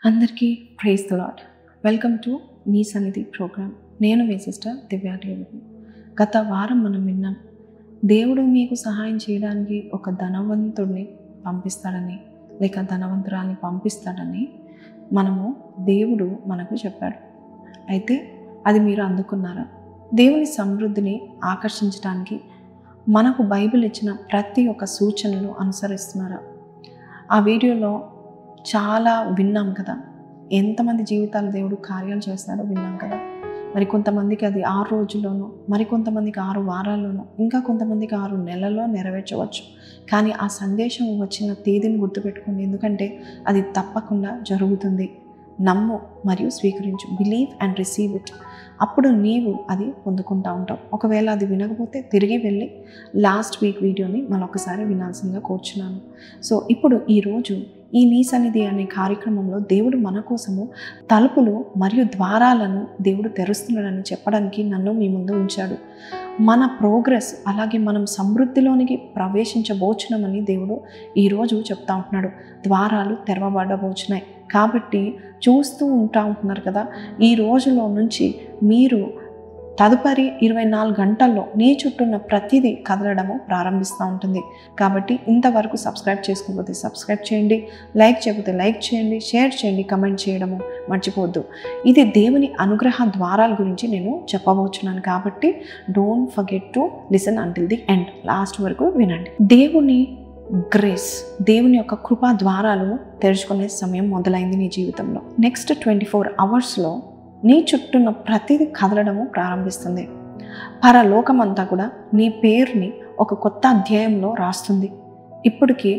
అందరికీ praise the Lord. Welcome to నీ సన్నిధి ప్రోగ్రామ్. నేను మీ సిస్టర్ దివ్యా టీవీ. గత వారం మనం విన్నాం, దేవుడు మీకు సహాయం చేయడానికి ఒక ధనవంతుడిని పంపిస్తాడని, లేక ధనవంతురాల్ని పంపిస్తాడని దేవుడు మనకు చెప్పాడు. అయితే అది మీరు అందుకున్నారా? దేవుని సమృద్ధిని ఆకర్షించడానికి మనకు బైబిల్ ఇచ్చిన ప్రతి ఒక్క సూచనలు అనుసరిస్తున్నారా? ఆ వీడియోలో చాలా విన్నాం కదా, ఎంతమంది జీవితాలు దేవుడు కార్యాలు చేస్తాడో విన్నాం కదా. మరి కొంతమందికి అది 6 రోజుల్లోనూ, మరి కొంతమందికి 6 వారాల్లోనూ, ఇంకా కొంతమందికి 6 నెలల్లో నెరవేర్చవచ్చు. కానీ ఆ సందేశం వచ్చిన తేదీని గుర్తుపెట్టుకోండి, ఎందుకంటే అది తప్పకుండా జరుగుతుంది. నమ్ము మరియు స్వీకరించు. Believe and receive it. అప్పుడు నీవు అది పొందుకుంటూ ఉంటావు. ఒకవేళ అది వినకపోతే తిరిగి వెళ్ళి లాస్ట్ వీక్ వీడియోని మరొకసారి వినాల్సిందిగా కోరుచున్నాను. సో ఇప్పుడు ఈరోజు ఈ నీ సన్నిధి అనే కార్యక్రమంలో దేవుడు మన కోసము తలుపులు మరియు ద్వారాలను దేవుడు తెరుస్తున్నాడని చెప్పడానికి నన్ను మీ ముందు ఉంచాడు. మన ప్రోగ్రెస్, అలాగే మనం సమృద్ధిలోనికి ప్రవేశించబోచున్నామని దేవుడు ఈరోజు చెప్తా ఉంటున్నాడు. ద్వారాలు తెరవబడబోచున్నాయి. కాబట్టి చూస్తూ ఉంటున్నారు కదా, ఈ రోజులో నుంచి మీరు తదుపరి 24 గంటల్లో నీ చుట్టూ ఉన్న ప్రతిదీ కదలడము ప్రారంభిస్తూ ఉంటుంది. కాబట్టి ఇంతవరకు సబ్స్క్రైబ్ చేసుకోకపోతే సబ్స్క్రైబ్ చేయండి, లైక్ చేయకపోతే లైక్ చేయండి, షేర్ చేయండి, కమెంట్ చేయడము మర్చిపోవద్దు. ఇది దేవుని అనుగ్రహ ద్వారాల గురించి నేను చెప్పబోచున్నాను. కాబట్టి don't forget to listen until the end. Last వరకు వినండి. దేవుని గ్రేస్, దేవుని యొక్క కృపా ద్వారాలు తెరుచుకునే సమయం మొదలైంది నీ జీవితంలో. నెక్స్ట్ 24 అవర్స్లో నీ చుట్టూన్న ప్రతిదీ కదలడము ప్రారంభిస్తుంది. పరలోకమంతా కూడా నీ పేరుని ఒక కొత్త అధ్యాయంలో రాస్తుంది. ఇప్పటికీ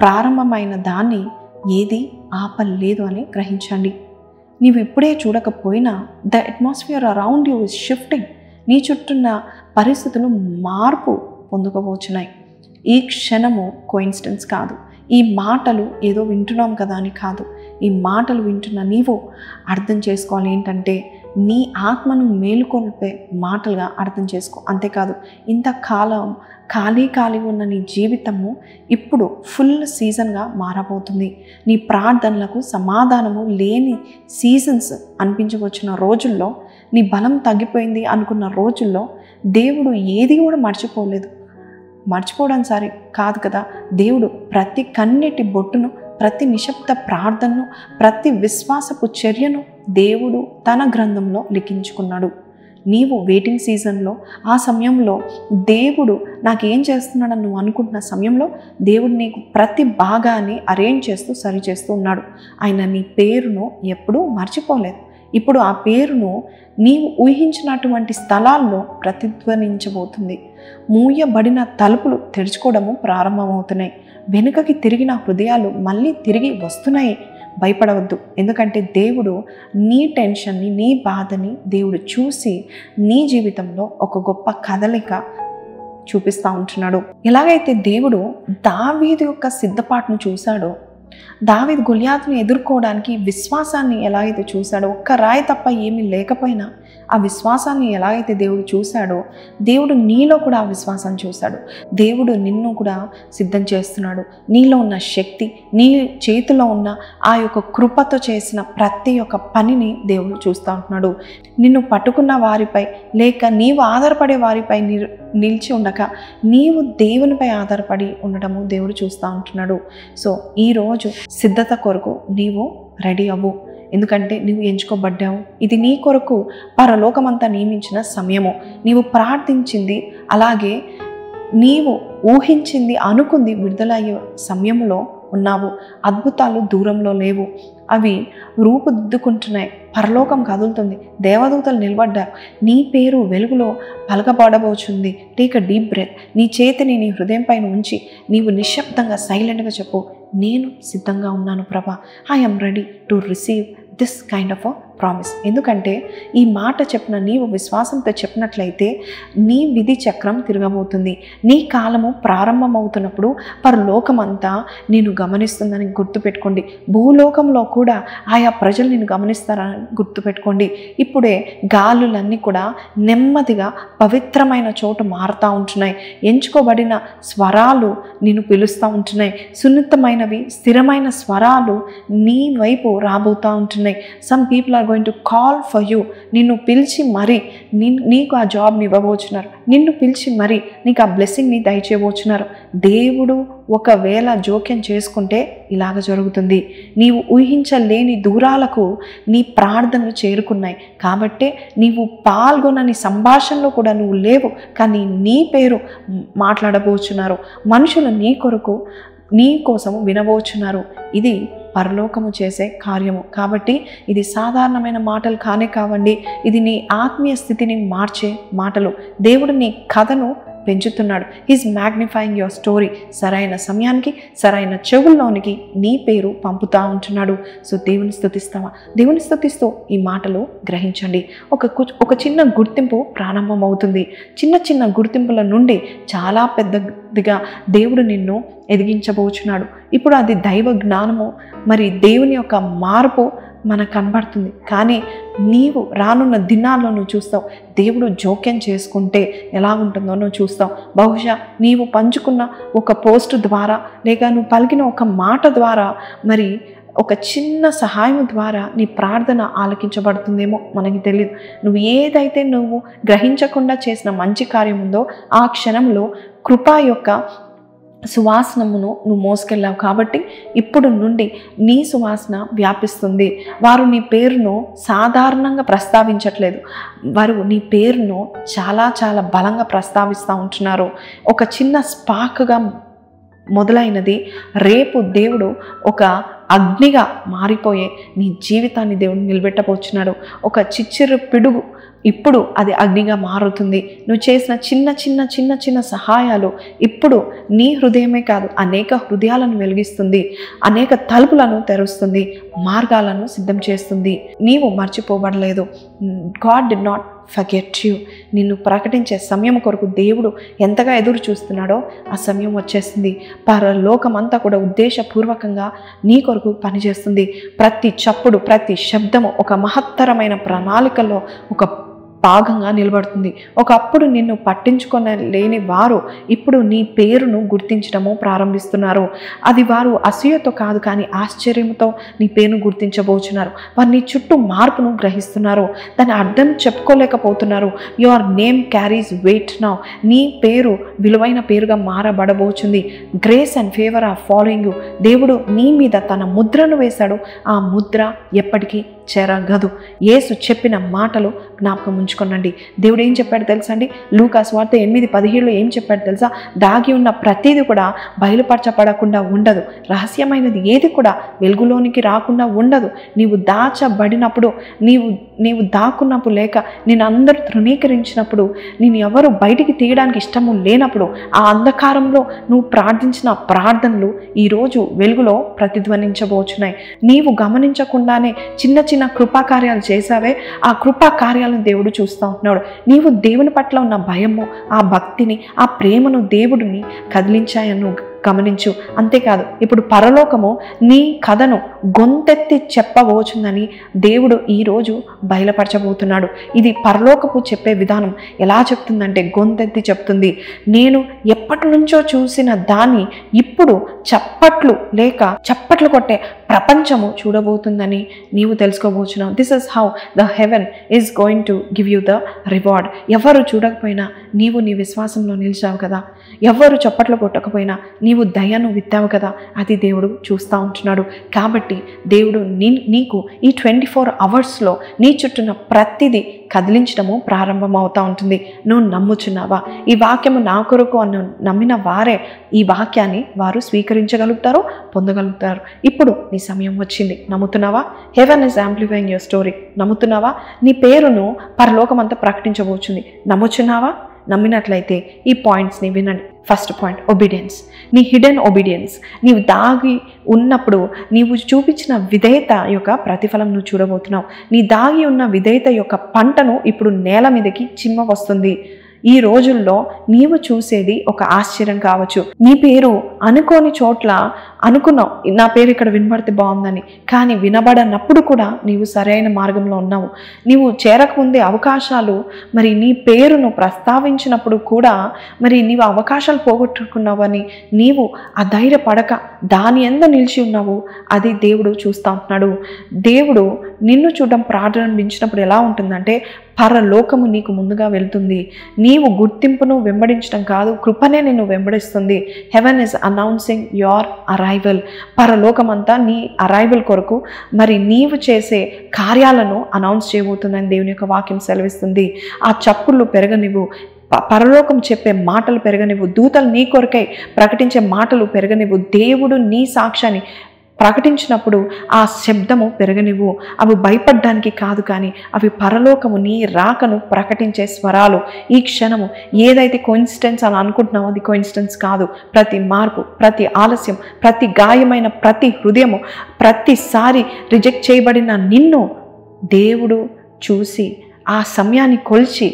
ప్రారంభమైన దాన్ని ఏది ఆపలేదు అని గ్రహించండి. నీవు ఇప్పుడే చూడకపోయినా the atmosphere around you is shifting. నీ చుట్టూన్న పరిస్థితులు మార్పు పొందుకోబోచున్నాయి. ఈ క్షణము కోఇన్సిడెన్స్ కాదు. ఈ మాటలు ఏదో వింటున్నాం కదా అని కాదు. ఈ మాటలు వింటున్న నీవు అర్థం చేసుకోవాలి ఏంటంటే, నీ ఆత్మను మేలుకొల్పే మాటలుగా అర్థం చేసుకో. అంతేకాదు, ఇంతకాలం ఖాళీ ఉన్న నీ జీవితము ఇప్పుడు ఫుల్ సీజన్గా మారబోతుంది. నీ ప్రార్థనలకు సమాధానము లేని సీజన్స్ అనిపించవచ్చిన రోజుల్లో, నీ బలం తగ్గిపోయింది అనుకున్న రోజుల్లో దేవుడు ఏది కూడా మర్చిపోవడం సరే కాదు కదా. దేవుడు ప్రతి కన్నీటి బొట్టును, ప్రతి నిశ్శబ్ద ప్రార్థనను, ప్రతి విశ్వాసపు చర్యను దేవుడు తన గ్రంథంలో లిఖించుకున్నాడు. నీవు వెయిటింగ్ సీజన్లో, ఆ సమయంలో దేవుడు నాకేం చేస్తున్నాడని నువ్వు అనుకుంటున్న సమయంలో దేవుడు నీకు ప్రతి భాగాన్ని అరేంజ్ చేస్తూ సరి చేస్తూ ఉన్నాడు. ఆయన నీ పేరును ఎప్పుడూ మర్చిపోలేదు. ఇప్పుడు ఆ పేరును నీవు ఊహించినటువంటి స్థలాల్లో ప్రతిధ్వనించబోతుంది. మూయబడిన తలుపులు తెరుచుకోవడము ప్రారంభమవుతున్నాయి. వెనుకకి తిరిగిన హృదయాలు మళ్ళీ తిరిగి వస్తున్నాయి. భయపడవద్దు, ఎందుకంటే దేవుడు నీ టెన్షన్ని, నీ బాధని దేవుడు చూసి నీ జీవితంలో ఒక గొప్ప కదలిక చూపిస్తూ ఉంటున్నాడు. ఎలాగైతే దేవుడు దావీదు యొక్క సిద్ధపాటును చూశాడో, దావీదు గొలియాతును ఎదుర్కోవడానికి విశ్వాసాన్ని ఎలాగైతే చూశాడో, ఒక్క రాయి తప్ప ఏమీ లేకపోయినా ఆ విశ్వాసాన్ని ఎలాగైతే దేవుడు చూశాడో, దేవుడు నీలో కూడా ఆ విశ్వాసాన్ని చూశాడు. దేవుడు నిన్ను కూడా సిద్ధం చేస్తున్నాడు. నీలో ఉన్న శక్తి, నీ చేతిలో ఉన్న ఆ యొక్క కృపతో చేసిన ప్రతి ఒక్క పనిని దేవుడు చూస్తూ ఉంటున్నాడు. నిన్ను పట్టుకున్న వారిపై, లేక నీవు ఆధారపడే వారిపై నిలిచి ఉండక నీవు దేవునిపై ఆధారపడి ఉండటము దేవుడు చూస్తూ ఉంటున్నాడు. సో ఈరోజు సిద్ధత కొరకు నీవు రెడీ అవ్వు. ఎందుకంటే నీవు ఎంచుకోబడ్డావు. ఇది నీ కొరకు పరలోకమంతా నియమించిన సమయము. నీవు ప్రార్థించింది, అలాగే నీవు ఊహించింది, అనుకుంది విడుదలయ్యే సమయంలో ఉన్నావు. అద్భుతాలు దూరంలో లేవు, అవి రూపుదిద్దుకుంటున్నాయి. పరలోకం కదులుతుంది, దేవదూతలు నిలబడ్డారు. నీ పేరు వెలుగులో పలకబడబోచుంది. Take a deep breath. నీ చేతిని నీ హృదయం పైన ఉంచి నీవు నిశ్శబ్దంగా సైలెంట్గా చెప్పు, నేను సిద్ధంగా ఉన్నాను ప్రభా. I am ready to receive this kind of a promise. ఎందుకంటే ఈ మాట చెప్పిన నీవు విశ్వాసంతో చెప్పినట్లయితే నీ విధి చక్రం తిరగబోతుంది. నీ కాలము ప్రారంభమవుతున్నప్పుడు పరలోకమంతా నేను గమనిస్తుందని గుర్తుపెట్టుకోండి. భూలోకంలో కూడా ఆయా ప్రజలు నేను గమనిస్తారని గుర్తుపెట్టుకోండి. ఇప్పుడే గాలులన్నీ కూడా నెమ్మదిగా పవిత్రమైన చోటు మారుతూ ఉంటున్నాయి. ఎంచుకోబడిన స్వరాలు నిన్ను పిలుస్తూ ఉంటున్నాయి. సున్నితమైనవి స్థిరమైన స్వరాలు నీ వైపు రాబోతూ ఉంటున్నాయి. Some people are going to call for you. నిన్ను పిలిచి మరీ నీకు ఆ జాబ్ని ఇవ్వబోచున్నారు. నిన్ను పిలిచి మరీ నీకు ఆ బ్లెస్సింగ్ని దయచేయబోచున్నారు. దేవుడు ఒకవేళ జోక్యం చేసుకుంటే ఇలాగ జరుగుతుంది. నీవు ఊహించలేని దూరాలకు నీ ప్రార్థనలు చేరుకున్నాయి. కాబట్టే నీవు పాల్గొనని సంభాషణలో కూడా నువ్వు లేవు, కానీ నీ పేరు మాట్లాడబోచున్నారు. మనుషులు నీ కొరకు నీ కోసము వినబోచున్నారు. ఇది పరలోకము చేసే కార్యము. కాబట్టి ఇది సాధారణమైన మాటలు కానే కావండి. ఇది నీ ఆత్మీయ స్థితిని మార్చే మాటలు. దేవుడు నీ కథను పెంచుతున్నాడు. He's magnifying your story. సరైన సమయానికి సరైన చెవుల్లోనికి నీ పేరు పంపుతూ ఉంటున్నాడు. సో దేవుని స్తుతిస్తావా? దేవుని స్తుతిస్తూ ఈ మాటలు గ్రహించండి. ఒక చిన్న గుర్తింపు ప్రారంభమవుతుంది. చిన్న చిన్న గుర్తింపుల నుండి చాలా పెద్దదిగా దేవుడు నిన్ను ఎదిగించబోచున్నాడు. ఇప్పుడు అది దైవ జ్ఞానము, మరి దేవుని యొక్క మార్పు మనకు కనబడుతుంది. కానీ నీవు రానున్న దినాల్లో నువ్వు చూస్తావు. దేవుడు జోక్యం చేసుకుంటే ఎలా ఉంటుందో నువ్వు చూస్తావు. బహుశా నీవు పంచుకున్న ఒక పోస్ట్ ద్వారా, లేక నువ్వు పలికిన ఒక మాట ద్వారా, మరి ఒక చిన్న సహాయం ద్వారా నీ ప్రార్థన ఆలకించబడుతుందేమో మనకి తెలియదు. నువ్వు ఏదైతే నువ్వు గ్రహించకుండా చేసిన మంచి కార్యం ఉందో ఆ క్షణంలో కృప యొక్క సువాసనమును నువ్వు మోసుకెళ్ళావు. కాబట్టి ఇప్పుడు నుండి నీ సువాసన వ్యాపిస్తుంది. వారు నీ పేరును సాధారణంగా ప్రస్తావించట్లేదు. వారు నీ పేరును చాలా చాలా బలంగా ప్రస్తావిస్తూ ఉంటున్నారు. ఒక చిన్న స్పార్క్గా మొదలైనది రేపు దేవుడు ఒక అగ్నిగా మారిపోయే నీ జీవితాన్ని దేవుడు నిలబెట్టబోచున్నాడు. ఒక చిచ్చెరు పిడుగు ఇప్పుడు అది అగ్నిగా మారుతుంది. నువ్వు చేసిన చిన్న చిన్న చిన్న చిన్న సహాయాలు ఇప్పుడు నీ హృదయమే కాదు, అనేక హృదయాలను వెలిగిస్తుంది, అనేక తలుపులను తెరుస్తుంది, మార్గాలను సిద్ధం చేస్తుంది. నీవు మర్చిపోబడలేదు. God did not forget you. నిన్ను ప్రకటించే సమయం కొరకు దేవుడు ఎంతగా ఎదురు చూస్తున్నాడో ఆ సమయం వచ్చేస్తుంది. పరలోకమంతా కూడా ఉద్దేశపూర్వకంగా నీ కొరకు పనిచేస్తుంది. ప్రతి చప్పుడు, ప్రతి శబ్దము ఒక మహత్తరమైన ప్రణాళికలో ఒక భాగంగా నిలబడుతుంది. ఒకప్పుడు నిన్ను పట్టించుకోలేని వారు ఇప్పుడు నీ పేరును గుర్తించడము ప్రారంభిస్తున్నారు. అది వారు అసూయతో కాదు, కానీ ఆశ్చర్యంతో నీ పేరును గుర్తించబోచున్నారు. వారు నీ చుట్టూ మార్పును గ్రహిస్తున్నారు. దాని అర్థం చెప్పుకోలేకపోతున్నారు. Your name carries weight now. నీ పేరు విలువైన పేరుగా మారబడబోచుంది. Grace and favour are following you. దేవుడు నీ మీద తన ముద్రను వేశాడు. ఆ ముద్ర ఎప్పటికీ చెరగదు. యేసు చెప్పిన మాటలు జ్ఞాపకం ఉంచుకోనండి. దేవుడు ఏం చెప్పాడు తెలుసా అండి? లూకా సువార్త 8:17 ఏం చెప్పాడు తెలుసా? దాగి ఉన్న ప్రతిదీ కూడా బయలుపరచబడకుండా ఉండదు. రహస్యమైనది ఏది కూడా వెలుగులోనికి రాకుండా ఉండదు. నీవు దాచబడినప్పుడు, నీవు దాక్కున్నప్పుడు, లేక నేను అందరూ తృణీకరించినప్పుడు, నేను ఎవరు బయటికి తీయడానికి ఇష్టము లేనప్పుడు, ఆ అంధకారంలో నువ్వు ప్రార్థించిన ప్రార్థనలు ఈరోజు వెలుగులో ప్రతిధ్వనించబోచున్నాయి. నీవు గమనించకుండానే చిన్న చిన్న కృపాకార్యాలు చేశావే, ఆ కృపాకార్యాలను దేవుడు చూస్తూ ఉంటున్నాడు. నీవు దేవుని పట్ల ఉన్న భయము, ఆ భక్తిని, ఆ ప్రేమను దేవుడిని కదిలించాయను గమనించు. అంతేకాదు, ఇప్పుడు పరలోకము నీ కథను గొంతెత్తి చెప్పబోచుందని దేవుడు ఈరోజు బయలుపరచబోతున్నాడు. ఇది పరలోకపు చెప్పే విధానం. ఎలా చెప్తుందంటే గొంతెత్తి చెప్తుంది. నేను ఎప్పటి నుంచో చూసిన దాన్ని ఇప్పుడు చప్పట్లు కొట్టే ప్రపంచము చూడబోతుందని నీవు తెలుసుకోబోచున్నావు. This is how the heaven is going to give you the reward. ఎవరు చూడకపోయినా నీవు నీ విశ్వాసంలో నిలిచావు కదా, ఎవరు చప్పట్లు కొట్టకపోయినా నీవు దయను విత్తావు కదా, అది దేవుడు చూస్తూ ఉంటున్నాడు. కాబట్టి దేవుడు నీకు ఈ 24 అవర్స్లో నీ చుట్టూన ప్రతిదీ కదిలించడము ప్రారంభమవుతూ ఉంటుంది. నువ్వు నమ్ముచున్నావా? ఈ వాక్యము నా కొరకు అని నమ్మిన వారే ఈ వాక్యాన్ని వారు స్వీకరించగలుగుతారు, పొందగలుగుతారు. ఇప్పుడు నీ సమయం వచ్చింది. నమ్ముతున్నావా? Heaven is amplifying your story. నమ్ముతున్నావా? నీ పేరును పరలోకమంతా ప్రకటించబోచుంది. నమ్ముచున్నావా? నమ్మినట్లయితే ఈ పాయింట్స్ని వినండి. First point, obedience. నీ హిడెన్ ఒబీడియన్స్. నీవు దాగి ఉన్నప్పుడు నీవు చూపించిన విధేయత యొక్క ప్రతిఫలం నువ్వు చూడబోతున్నావు. నీ దాగి ఉన్న విధేయత యొక్క పంటను ఇప్పుడు నేల మీదకి చిమ్మ వస్తుంది. ఈ రోజుల్లో నీవు చూసేది ఒక ఆశ్చర్యం కావచ్చు. నీ పేరు అనుకోని చోట్ల అనుకున్నావు, నా పేరు ఇక్కడ వినబడితే బాగుందని, కానీ వినబడనప్పుడు కూడా నీవు సరైన మార్గంలో ఉన్నావు. నీవు చేరకముందే అవకాశాలు మరి నీ పేరును ప్రస్తావించినప్పుడు కూడా మరి నీవు అవకాశాలు పోగొట్టుకున్నావని నీవు అధైర్యపడక దాని ఎంత నిలిచి ఉన్నావు అది దేవుడు చూస్తూ ఉంటున్నాడు. దేవుడు నిన్ను చూడడం ప్రారంభించినప్పుడు ఎలా ఉంటుందంటే పరలోకము నీకు ముందుగా వెళ్తుంది. నీవు గుర్తింపును వెంబడించడం కాదు, కృపనే నిన్ను వెంబడిస్తుంది. Heaven is announcing your arrival. పరలోకమంతా నీ అరైవల్ కొరకు మరి నీవు చేసే కార్యాలను అనౌన్స్ చేయబోతుందని దేవుని యొక్క వాక్యం సెలవిస్తుంది. ఆ చప్పుళ్ళు పెరగనివ్వు, పరలోకం చెప్పే మాటలు పెరగనివ్వు, దూతలు నీ కొరకై ప్రకటించే మాటలు పెరగనివ్వు. దేవుడు నీ సాక్ష్యాన్ని ప్రకటించినప్పుడు ఆ శబ్దము పెరగనివ్వు. అవి భయపడ్డానికి కాదు, కానీ అవి పరలోకము నీ రాకను ప్రకటించే స్వరాలు. ఈ క్షణము ఏదైతే కోయిన్సిడెన్స్ అని అనుకుంటున్నావో అది కోయిన్సిడెన్స్ కాదు. ప్రతి మార్పు, ప్రతి ఆలస్యం, ప్రతి గాయమైన ప్రతి హృదయము, ప్రతిసారి రిజెక్ట్ చేయబడిన నిన్ను దేవుడు చూసి ఆ సమయాన్ని కొలిచి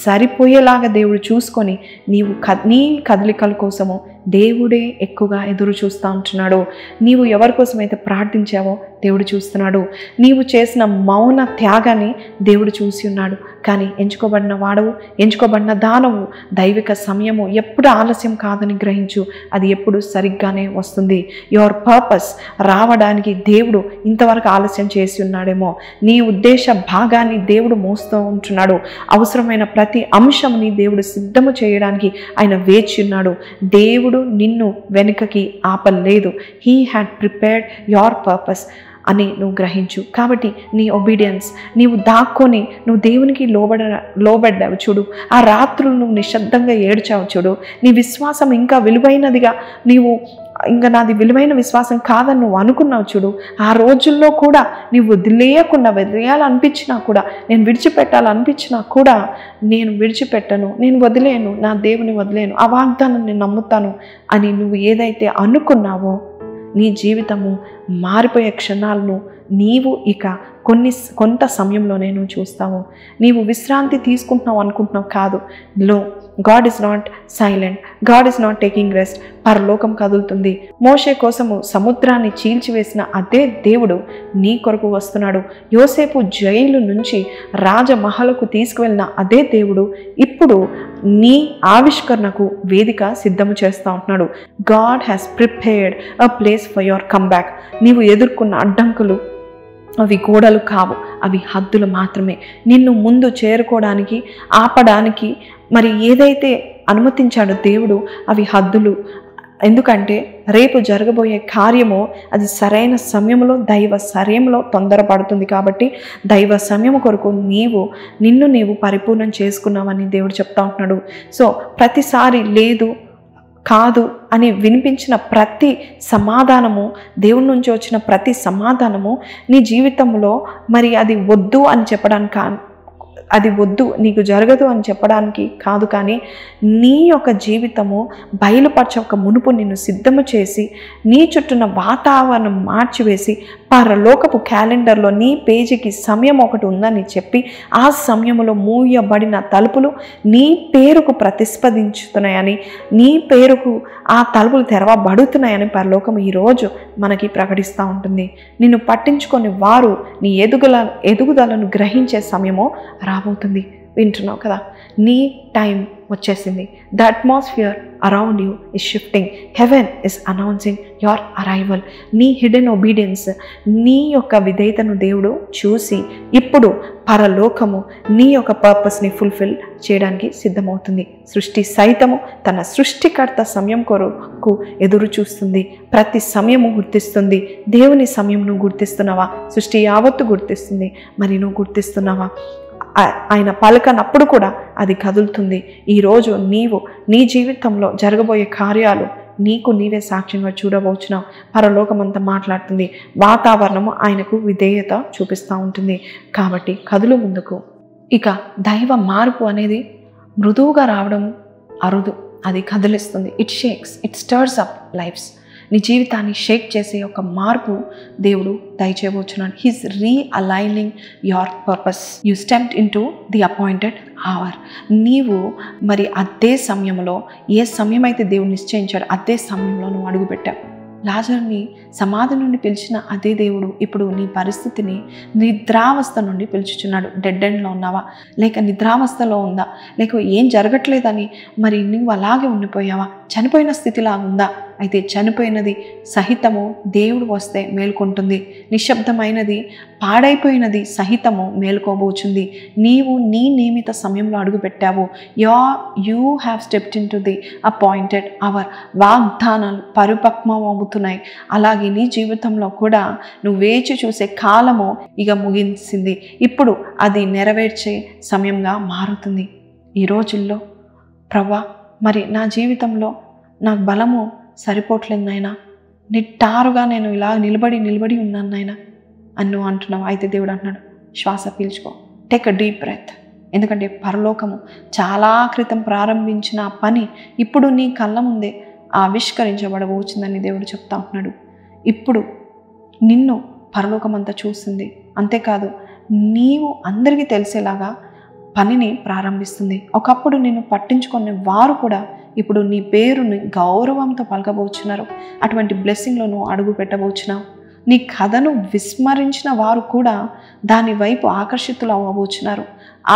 సరిపోయేలాగా దేవుడు చూసుకొని నీ కదలికల కోసము దేవుడే ఎక్కువగా ఎదురు చూస్తూ ఉంటున్నాడు. నీవు ఎవరి కోసమైతే ప్రార్థించావో దేవుడు చూస్తున్నాడు. నీవు చేసిన మౌన త్యాగాన్ని దేవుడు చూసి ఉన్నాడు. కానీ ఎంచుకోబడిన వాడవు, ఎంచుకోబడిన దానవు, దైవిక సమయము ఎప్పుడు ఆలస్యం కాదని గ్రహించు. అది ఎప్పుడు సరిగ్గానే వస్తుంది. యువర్ పర్పస్ రావడానికి దేవుడు ఇంతవరకు ఆలస్యం చేసి ఉన్నాడేమో. నీ ఉద్దేశ భాగాన్ని దేవుడు మోస్తూ ఉంటున్నాడు. అవసరమైన ప్రతి అంశంని దేవుడు సిద్ధము చేయడానికి ఆయన వేచి ఉన్నాడు. దేవుడు నిన్ను వెనుకకి ఆపలేదు. He had prepared your purpose అని నువ్వు గ్రహించు. కాబట్టి నీ ఒబీడియన్స్, నీవు దాక్కొని నువ్వు దేవునికి లోబడ్డావు చూడు. ఆ రాత్రులు నువ్వు నిశ్శబ్దంగా ఏడ్చావు చూడు. నీ విశ్వాసం ఇంకా విలువైనదిగా నీవు ఇంకా నాది విలువైన విశ్వాసం కాదని నువ్వు అనుకున్నావు చూడు. ఆ రోజుల్లో కూడా నీవు వదిలేయకుండా వదిలేయాలనిపించినా కూడా, నేను విడిచిపెట్టాలనిపించినా కూడా నేను విడిచిపెట్టను, నేను వదిలేను, నా దేవుని వదిలేను, ఆ వాగ్దానం నేను నమ్ముతాను అని నువ్వు ఏదైతే అనుకున్నావో నీ జీవితము మారిపోయే క్షణాలను నీవు ఇక కొంత సమయంలోనే నువ్వు చూస్తావు. నీవు విశ్రాంతి తీసుకుంటున్నావు అనుకుంటున్నావు కాదు. God is not silent, God is not taking rest. పరలోకం కదులుతుంది. మోషే కోసము సముద్రాన్ని చీల్చివేసిన అదే దేవుడు నీ కొరకు వస్తున్నాడు. యోసేపు జైలు నుంచి రాజమహలకు తీసుకువెళ్ళిన అదే దేవుడు ఇప్పుడు నీ ఆవిష్కరణకు వేదిక సిద్ధము చేస్తూ ఉంటున్నాడు. God has prepared a place for your comeback. నీవు ఎదుర్కొన్న అడ్డంకులు అవి గోడలు కావు, అవి హద్దులు మాత్రమే. నిన్ను ముందు చేరుకోవడానికి, ఆపడానికి మరి ఏదైతే అనుమతించాడో దేవుడు అవి హద్దులు. ఎందుకంటే రేపు జరగబోయే కార్యము అది సరైన సమయంలో, దైవ సమయంలో తొందరపడుతుంది. కాబట్టి దైవ సమయం కొరకు నిన్ను నీవు పరిపూర్ణం చేసుకున్నావని దేవుడు చెప్తా ఉంటున్నాడు. సో ప్రతిసారి లేదు, కాదు అని వినిపించిన ప్రతి సమాధానము, దేవుడి నుంచి వచ్చిన ప్రతి సమాధానము నీ జీవితంలో మరి అది వద్దు అని చెప్పడానికి, అది వద్దు నీకు జరగదు అని చెప్పడానికి కాదు, కానీ నీ యొక్క జీవితము బయలుపరచక మునుపు నిన్ను సిద్ధము చేసి నీ చుట్టూన వాతావరణం మార్చివేసి పరలోకపు క్యాలెండర్లో నీ పేజీకి సమయం ఒకటి ఉందని చెప్పి ఆ సమయంలో మూయబడిన తలుపులు నీ పేరుకు ప్రతిస్పందించుతున్నాయని, నీ పేరుకు ఆ తలుపులు తెరవబడుతున్నాయని పరలోకం ఈరోజు మనకి ప్రకటిస్తూ ఉంటుంది. నిన్ను పట్టించుకొని వారు నీ ఎదుగుదలను గ్రహించే సమయము రాబోతుంది. వింటున్నావు కదా, నీ టైం వచ్చేసింది. The atmosphere around you is shifting. Haven is announcing your arrival. నీ హిడెన్ ఒబీడియన్స్, నీ యొక్క విధేయతను దేవుడు చూసి ఇప్పుడు పరలోకము నీ యొక్క పర్పస్ని ఫుల్ఫిల్ చేయడానికి సిద్ధమవుతుంది. సృష్టి సైతము తన సృష్టికర్త సమయం కొరకు ఎదురు చూస్తుంది. ప్రతి సమయము గుర్తిస్తుంది. దేవుని సమయం నువ్వు గుర్తిస్తున్నావా? సృష్టి యావత్తు గుర్తిస్తుంది. మరి నువ్వు గుర్తిస్తున్నావా? ఆయన పలకనప్పుడు కూడా అది కదులుతుంది. ఈరోజు నీ జీవితంలో జరగబోయే కార్యాలు నీకు నీవే సాక్ష్యంగా చూడబోచున్నావు. పరలోకమంతా మాట్లాడుతుంది. వాతావరణము ఆయనకు విధేయత చూపిస్తూ ఉంటుంది. కాబట్టి కదులు ముందుకు. ఇక దైవ మార్పు అనేది మృదువుగా రావడం అరుదు, అది కదిలిస్తుంది. It shakes, it stirs up lives. నీ జీవితాన్ని షేక్ చేసే ఒక మార్పు దేవుడు దయచేయబోచున్నాడు. He's realigning your purpose. You stepped into the appointed hour. నీవు మరి అదే సమయంలో, ఏ సమయం అయితే దేవుడు నిశ్చయించాడు అదే సమయంలో నువ్వు అడుగుపెట్టావు. లాజరుని సమాధి నుండి పిలిచిన అదే దేవుడు ఇప్పుడు నీ పరిస్థితిని నిద్రావస్థ నుండి పిలుచుచున్నాడు. డెడ్ ఎండ్లో ఉన్నావా, లేక నిద్రావస్థలో ఉందా, లేక ఏం జరగట్లేదని మరి నువ్వు అలాగే ఉండిపోయావా, చనిపోయిన స్థితిలాగా ఉందా? అయితే చనిపోయినది సహితము దేవుడు వస్తే మేల్కొంటుంది. నిశ్శబ్దమైనది, పాడైపోయినది సహితము మేల్కోబోచుంది. నీవు నీ నియమిత సమయంలో అడుగుపెట్టావు. You have stepped into the appointed hour. వాగ్దానాలు పరిపక్వం అవుతున్నాయి. అలాగే నీ జీవితంలో కూడా నువ్వు వేచి చూసే కాలము ఇక ముగించింది. ఇప్పుడు అది నెరవేర్చే సమయంగా మారుతుంది. ఈ రోజుల్లో ప్రభా, మరి నా జీవితంలో నాకు బలము సరిపోవట్లేదు నాయనా, నిట్టారుగా నేను ఇలా నిలబడి ఉన్నాను నాయనా అని నువ్వు అంటున్నావు. అయితే దేవుడు అంటున్నాడు, శ్వాస పీల్చుకో, టేక్ అ డీప్ బ్రెత్. ఎందుకంటే పరలోకము చాలా క్రితం ప్రారంభించిన ఆ పని ఇప్పుడు నీ కళ్ళ ముందే ఆవిష్కరించబడబోతుందని దేవుడు చెప్తా ఉంటున్నాడు. ఇప్పుడు నిన్ను పరలోకమంతా చూస్తుంది. అంతేకాదు, నీవు అందరికీ తెలిసేలాగా పనిని ప్రారంభిస్తుంది. ఒకప్పుడు నిన్ను పట్టించుకునే వారు కూడా ఇప్పుడు నీ పేరుని గౌరవంతో పలకబోచున్నారు. అటువంటి బ్లెస్సింగ్లో నువ్వు అడుగు పెట్టబోచున్నావు. నీ కథను విస్మరించిన వారు కూడా దాని వైపు ఆకర్షితులు అవ్వబోచున్నారు.